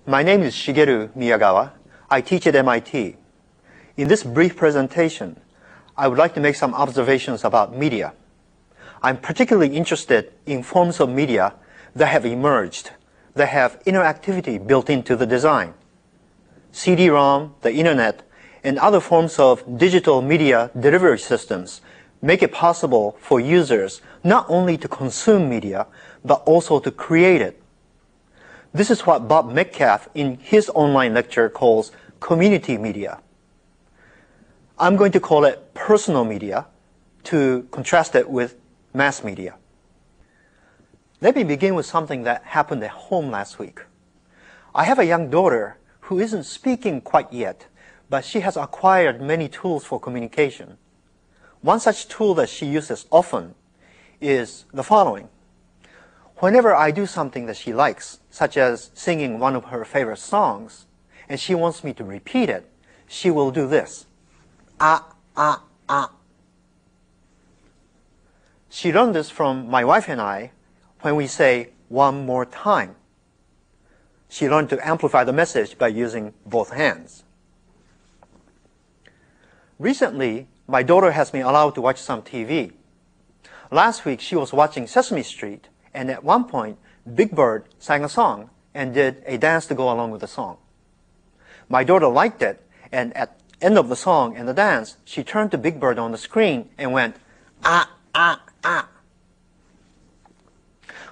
My name is Shigeru Miyagawa. I teach at MIT. In this brief presentation, I would like to make some observations about media. I'm particularly interested in forms of media that have emerged, that have interactivity built into the design. CD-ROM, the internet, and other forms of digital media delivery systems make it possible for users not only to consume media, but also to create it. This is what Bob Metcalfe in his online lecture calls community media. I'm going to call it personal media to contrast it with mass media. Let me begin with something that happened at home last week. I have a young daughter who isn't speaking quite yet, but she has acquired many tools for communication. One such tool that she uses often is the following. Whenever I do something that she likes, such as singing one of her favorite songs, and she wants me to repeat it, she will do this. Ah, ah, ah. She learned this from my wife and I when we say one more time. She learned to amplify the message by using both hands. Recently, my daughter has been allowed to watch some TV. Last week, she was watching Sesame Street, and at one point, Big Bird sang a song and did a dance to go along with the song. My daughter liked it, and at the end of the song and the dance, she turned to Big Bird on the screen and went, ah, ah, ah.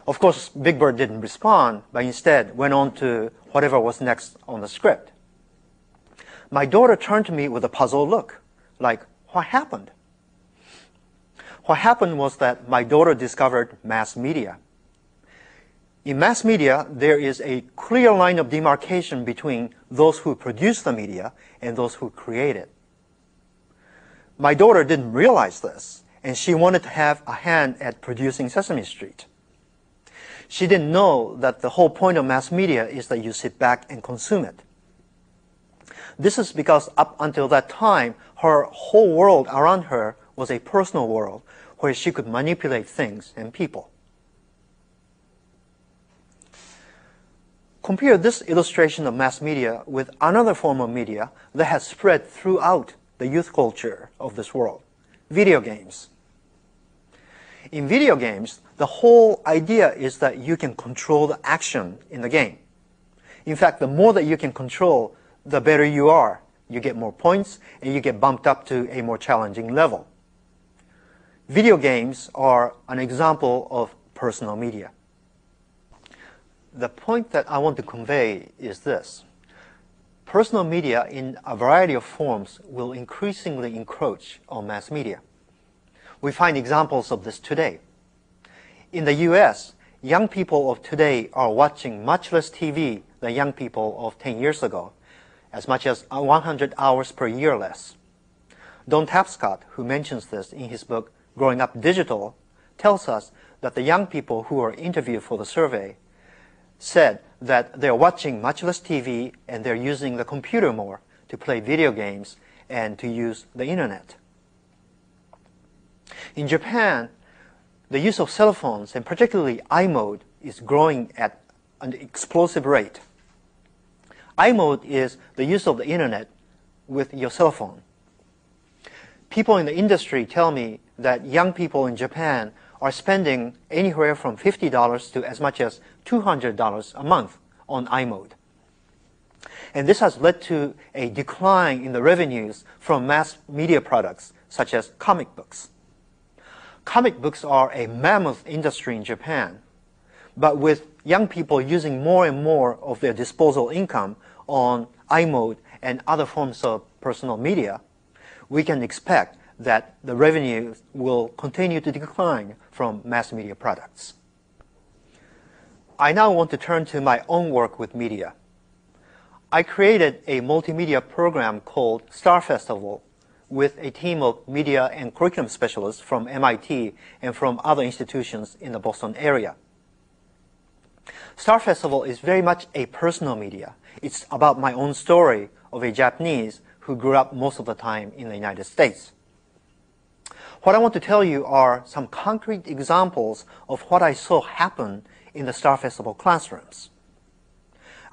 Of course, Big Bird didn't respond, but instead went on to whatever was next on the script. My daughter turned to me with a puzzled look, like, what happened? What happened was that my daughter discovered mass media. In mass media, there is a clear line of demarcation between those who produce the media and those who create it. My daughter didn't realize this, and she wanted to have a hand at producing Sesame Street. She didn't know that the whole point of mass media is that you sit back and consume it. This is because up until that time, her whole world around her was a personal world where she could manipulate things and people. Compare this illustration of mass media with another form of media that has spread throughout the youth culture of this world, video games. In video games, the whole idea is that you can control the action in the game. In fact, the more that you can control, the better you are. You get more points, and you get bumped up to a more challenging level. Video games are an example of personal media. The point that I want to convey is this. Personal media in a variety of forms will increasingly encroach on mass media. We find examples of this today. In the US, young people of today are watching much less TV than young people of 10 years ago, as much as 100 hours per year less. Don Tapscott, who mentions this in his book, Growing Up Digital, tells us that the young people who were interviewed for the survey said that they're watching much less TV and they're using the computer more to play video games and to use the internet. In Japan, the use of cell phones, and particularly iMode, is growing at an explosive rate. iMode is the use of the internet with your cell phone. People in the industry tell me that young people in Japan are spending anywhere from $50 to as much as $200 a month on iMode. And this has led to a decline in the revenues from mass media products such as comic books. Comic books are a mammoth industry in Japan, but with young people using more and more of their disposable income on iMode and other forms of personal media, we can expect that the revenue will continue to decline from mass media products. I now want to turn to my own work with media. I created a multimedia program called Star Festival with a team of media and curriculum specialists from MIT and from other institutions in the Boston area. Star Festival is very much a personal media. It's about my own story of a Japanese who grew up most of the time in the United States. What I want to tell you are some concrete examples of what I saw happen in the Star Festival classrooms.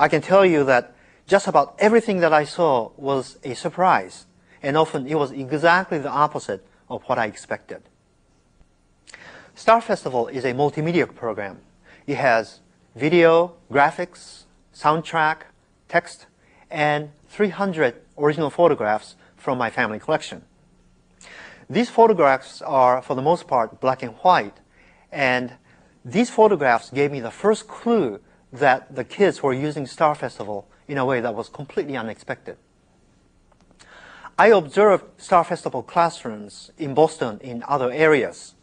I can tell you that just about everything that I saw was a surprise, and often it was exactly the opposite of what I expected. Star Festival is a multimedia program. It has video, graphics, soundtrack, text, and 300 original photographs from my family collection. These photographs are, for the most part, black and white, and these photographs gave me the first clue that the kids were using Star Festival in a way that was completely unexpected. I observed Star Festival classrooms in Boston in other areas.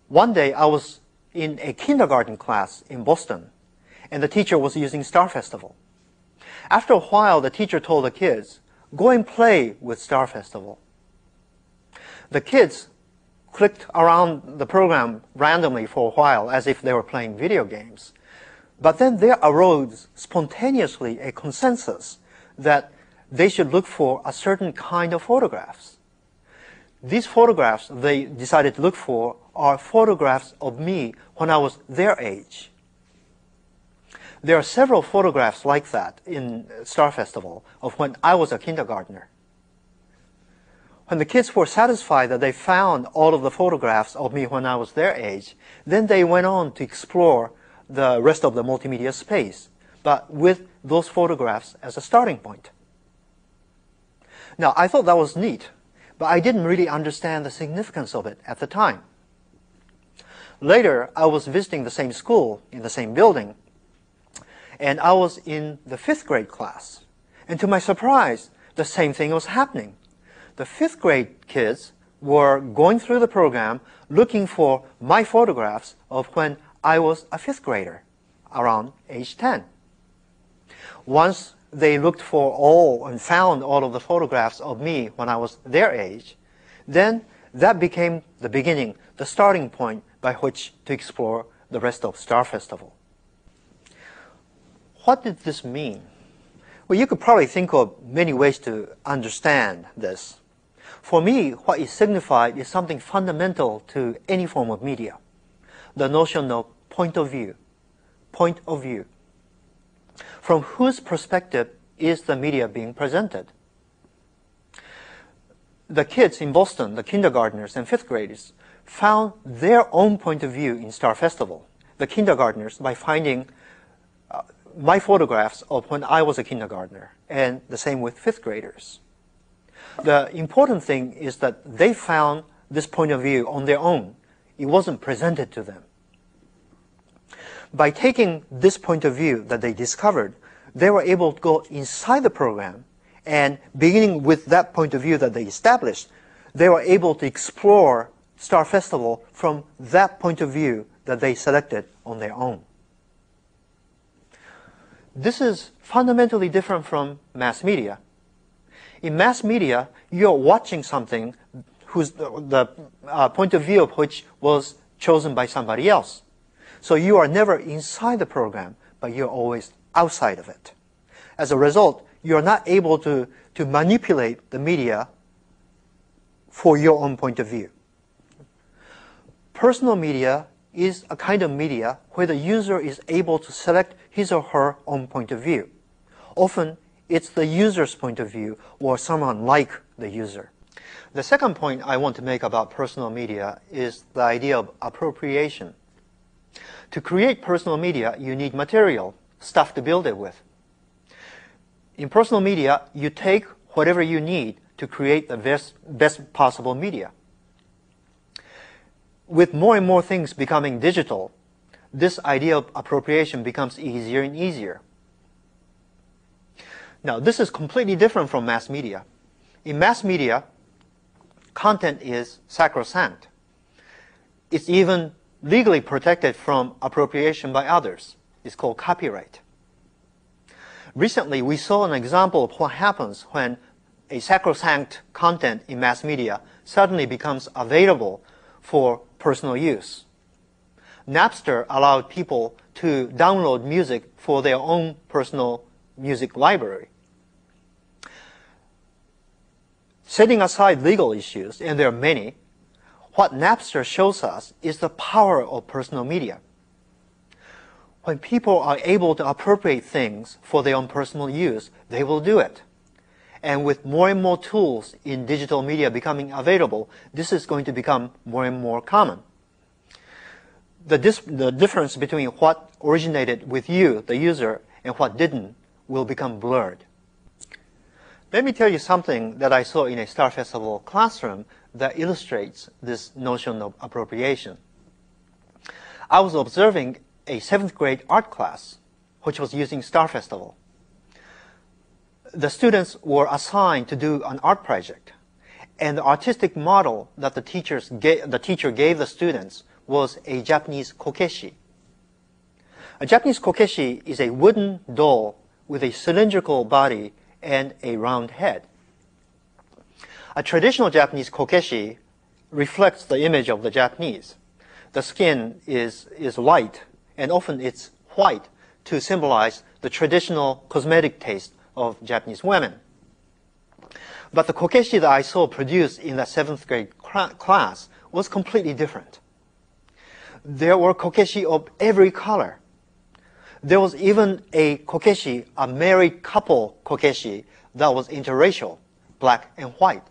One day I was in a kindergarten class in Boston, and the teacher was using Star Festival. After a while, the teacher told the kids, "Go and play with Star Festival." The kids clicked around the program randomly for a while as if they were playing video games. But then there arose spontaneously a consensus that they should look for a certain kind of photographs. These photographs they decided to look for are photographs of me when I was their age. There are several photographs like that in Star Festival of when I was a kindergartner. When the kids were satisfied that they found all of the photographs of me when I was their age, then they went on to explore the rest of the multimedia space, but with those photographs as a starting point. Now, I thought that was neat, but I didn't really understand the significance of it at the time. Later, I was visiting the same school in the same building, and I was in the 5th grade class. And to my surprise, the same thing was happening. The 5th grade kids were going through the program looking for my photographs of when I was a 5th grader, around age 10. Once they looked for all and found all of the photographs of me when I was their age, then that became the beginning, the starting point by which to explore the rest of Star Festival. What did this mean? Well, you could probably think of many ways to understand this. For me, what it signified is something fundamental to any form of media, the notion of point of view. Point of view. From whose perspective is the media being presented? The kids in Boston, the kindergartners and 5th graders, found their own point of view in Star Festival. The kindergartners by finding my photographs of when I was a kindergartner, and the same with 5th graders. The important thing is that they found this point of view on their own. It wasn't presented to them. By taking this point of view that they discovered, they were able to go inside the program, and beginning with that point of view that they established, they were able to explore Star Festival from that point of view that they selected on their own. This is fundamentally different from mass media. In mass media, you're watching something whose the point of view of which was chosen by somebody else. So you are never inside the program, but you're always outside of it. As a result, you're not able to manipulate the media for your own point of view. Personal media is a kind of media where the user is able to select his or her own point of view. Often, it's the user's point of view or someone like the user. The second point I want to make about personal media is the idea of appropriation. To create personal media, you need material, stuff to build it with. In personal media, you take whatever you need to create the best possible media. With more and more things becoming digital, this idea of appropriation becomes easier and easier. Now, this is completely different from mass media. In mass media, content is sacrosanct. It's even legally protected from appropriation by others. It's called copyright. Recently, we saw an example of what happens when a sacrosanct content in mass media suddenly becomes available for personal use. Napster allowed people to download music for their own personal music library. Setting aside legal issues, and there are many, what Napster shows us is the power of personal media. When people are able to appropriate things for their own personal use, they will do it. And with more and more tools in digital media becoming available, this is going to become more and more common. The difference between what originated with you, the user, and what didn't will become blurred. Let me tell you something that I saw in a Star Festival classroom that illustrates this notion of appropriation. I was observing a 7th grade art class, which was using Star Festival. The students were assigned to do an art project, and the artistic model that the teacher gave the students was a Japanese kokeshi. A Japanese kokeshi is a wooden doll with a cylindrical body and a round head. A traditional Japanese kokeshi reflects the image of the Japanese. The skin is light, and often it's white to symbolize the traditional cosmetic taste of Japanese women. But the kokeshi that I saw produced in the 7th grade class was completely different. There were kokeshi of every color. There was even a kokeshi, a married couple kokeshi, that was interracial, black and white.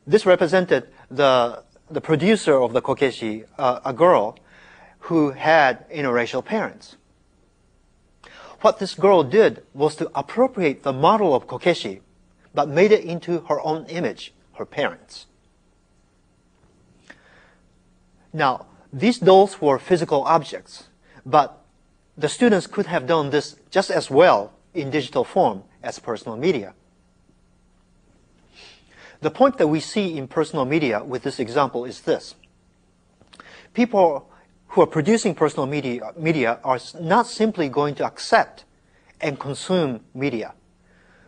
This represented the producer of the kokeshi, a girl who had interracial parents. What this girl did was to appropriate the model of kokeshi, but made it into her own image, her parents. Now, these dolls were physical objects, but the students could have done this just as well in digital form as personal media. The point that we see in personal media with this example is this. People who are producing personal media are not simply going to accept and consume media,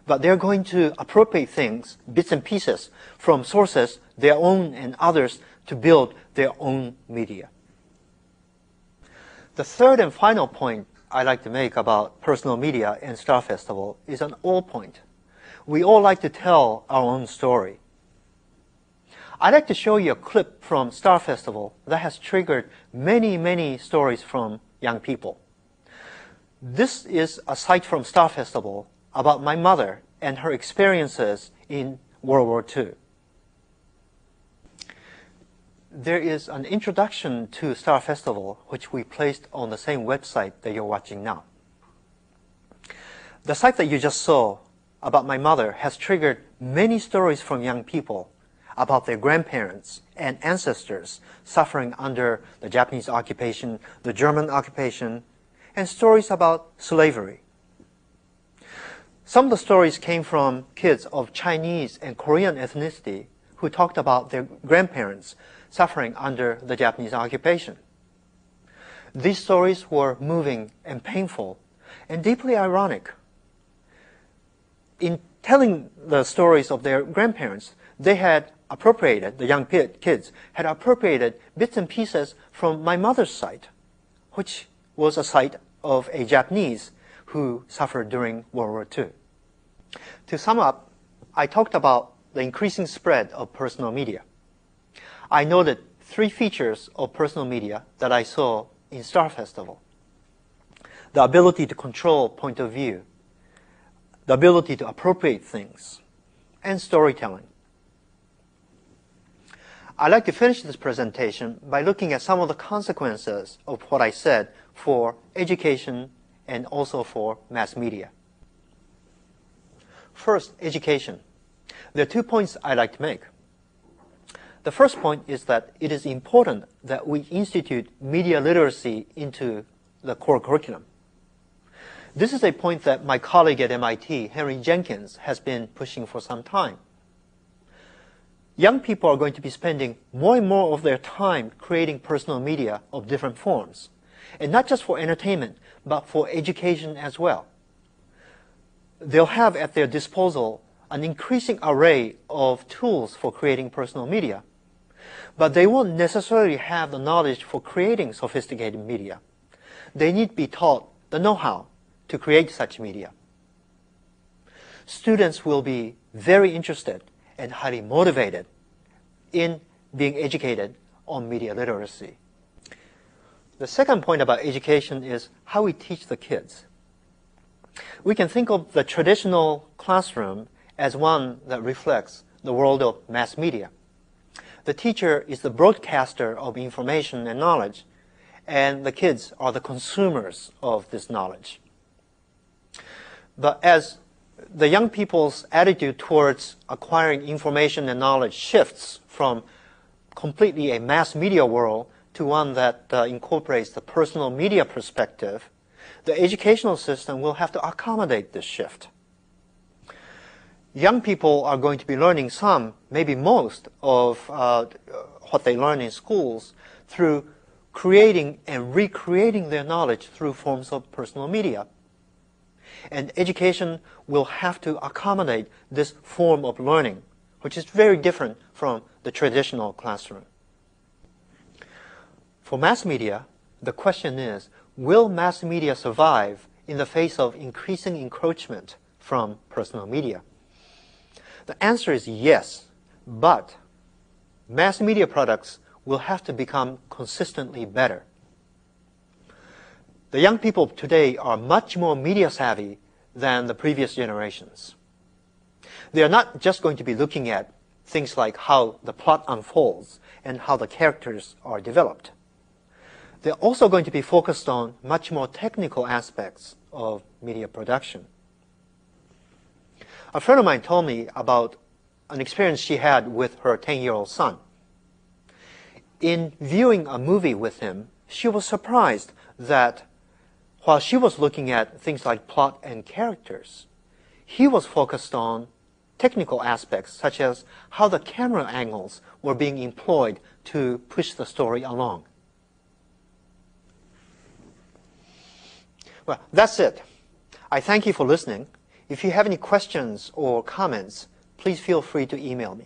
but they're going to appropriate things, bits and pieces, from sources, their own and others, to build their own media. The third and final point I'd like to make about personal media and Star Festival is an all point. We all like to tell our own story. I'd like to show you a clip from Star Festival that has triggered many, many stories from young people. This is a site from Star Festival about my mother and her experiences in World War II. There is an introduction to Star Festival which we placed on the same website that you're watching now. The site that you just saw about my mother has triggered many stories from young people about their grandparents and ancestors suffering under the Japanese occupation, the German occupation, and stories about slavery. Some of the stories came from kids of Chinese and Korean ethnicity who talked about their grandparents suffering under the Japanese occupation. These stories were moving and painful and deeply ironic. In telling the stories of their grandparents, they had appropriated, the young kids had appropriated bits and pieces from my mother's site, which was a site of a Japanese who suffered during World War II. To sum up, I talked about the increasing spread of personal media. I noted 3 features of personal media that I saw in Star Festival. The ability to control point of view, the ability to appropriate things, and storytelling. I'd like to finish this presentation by looking at some of the consequences of what I said for education and also for mass media. First, education. There are 2 points I'd like to make. The first point is that it is important that we institute media literacy into the core curriculum. This is a point that my colleague at MIT, Henry Jenkins, has been pushing for some time. Young people are going to be spending more and more of their time creating personal media of different forms, and not just for entertainment, but for education as well. They'll have at their disposal an increasing array of tools for creating personal media, but they won't necessarily have the knowledge for creating sophisticated media. They need to be taught the know-how to create such media. Students will be very interested and highly motivated in being educated on media literacy. The second point about education is how we teach the kids. We can think of the traditional classroom as one that reflects the world of mass media. The teacher is the broadcaster of information and knowledge, and the kids are the consumers of this knowledge. But as the young people's attitude towards acquiring information and knowledge shifts from completely a mass media world to one that incorporates the personal media perspective, the educational system will have to accommodate this shift. Young people are going to be learning some, maybe most, of what they learn in schools through creating and recreating their knowledge through forms of personal media. And education will have to accommodate this form of learning, which is very different from the traditional classroom. For mass media, the question is, will mass media survive in the face of increasing encroachment from personal media? The answer is yes, but mass media products will have to become consistently better. The young people today are much more media savvy than the previous generations. They are not just going to be looking at things like how the plot unfolds and how the characters are developed. They're also going to be focused on much more technical aspects of media production. A friend of mine told me about an experience she had with her 10-year-old son. In viewing a movie with him, she was surprised that while she was looking at things like plot and characters, he was focused on technical aspects such as how the camera angles were being employed to push the story along. Well, that's it. I thank you for listening. If you have any questions or comments, please feel free to email me.